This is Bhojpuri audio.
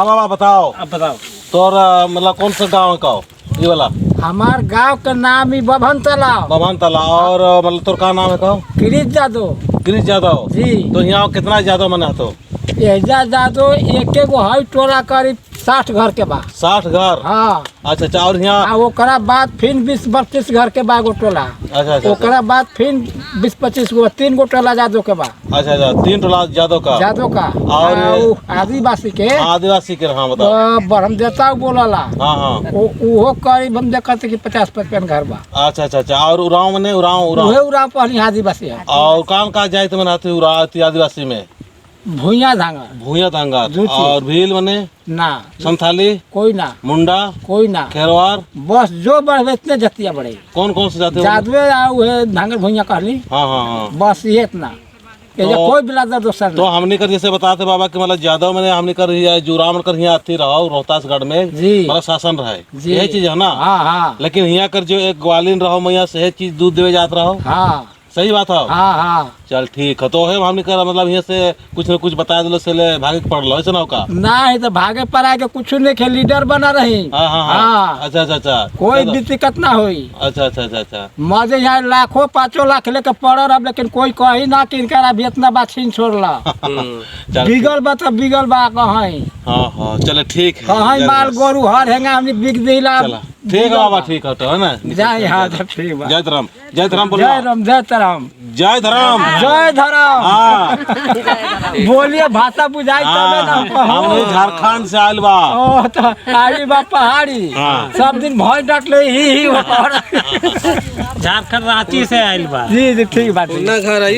हाँ बाबा बताओ। अब बताओ तोर मतलब कौन सा गाँव का हो? ये वाला हमार गांव का नाम ही बभन तालाब। बभान तालाब। और मतलब तोर का नाम है कहो? गिरीश यादव गिरीश यादव जी। तो यहाँ कितना यादव मना तो? एजाज यादव एक गो है टोला करीब 60 घर के बाद। 60 घर। हाँ अच्छा अच्छा। और यहाँ ओकरा बाद फिर 20-32 घर के बाद एगो टोला। अच्छा अच्छा। ओकरा बाद फिर 20-25 गो 3 गो टोला यादव के बाद। अच्छा अच्छा 3 टोला यादव का। यादव का और आदिवासी के आदिवासी के। हाँ बताओ। बरम देता बोला। हाँ हाँ। वो करीब हम देखते कि 50-55 घर बा। अच्छा अच्छा अच्छा। और उराव मने उराव उहे उराव पहली आदिवासी है। और काम का जाए तो मनाते उराव आदिवासी में भूया धांगा भूया तांगा। जूची। और भील मने ना संथाली कोई ना मुंडा कोई ना खेरवार। बस जो बढ़े इतने जतिया बढ़े। कौन कौन से जाते हो? जादवे उहे धांगर भूया कहली। हाँ हाँ हाँ। बस ये इतना कोई बिलादर दोसर तो ना। हमने कर जैसे बताते बाबा कि मतलब यादव मैंने हमने कर जुराम कर यहाँ आती रहो रोहतासगढ़ में जी मतलब शासन रहे जी। यही चीज है ना। हाँ हाँ लेकिन यहाँ कर जो एक ग्वालिन रहो मैया से चीज दूध देवे जात रहो। हाँ सही बात है। हाँ हाँ चल ठीक है। तो है हमने कर मतलब यहाँ से कुछ न कुछ बता दिलो से ले भागे के पड़ लो ऐसे ना का। नहीं तो भागे पर आके कुछ नहीं के लीडर बना रही। हाँ हाँ हाँ। अच्छा अच्छा अच्छा। कोई भी दिक्कत ना हुई। अच्छा अच्छा अच्छा अच्छा। मजे यहाँ लाखों 5 लाख लेके पड़ रहा लेकिन कोई कही ना कि इनका अभी इतना बात छीन छोड़ला। चल बिगल बा तो बिगल बा कहीं हाँ हाँ चले ठीक है। कहीं माल गोरू हर हेंगा हमने बिक दिला। चला ठीक है बाबा ठीक है तो है ना। जय हाँ ठीक बा। जय धर्म जय धर्म बोलो। जय राम जय राम जय धर्म। जय धर्म। हाँ बोलिए भाषा बुझाई तबे ना हम कहूँ। झारखंड से आयल बा। ओ तो आई बा पहाड़ी हाँ। सब दिन भॉइस डट ले ही झारखंड रांची से आयल बा। जी जी ठीक बात है। घर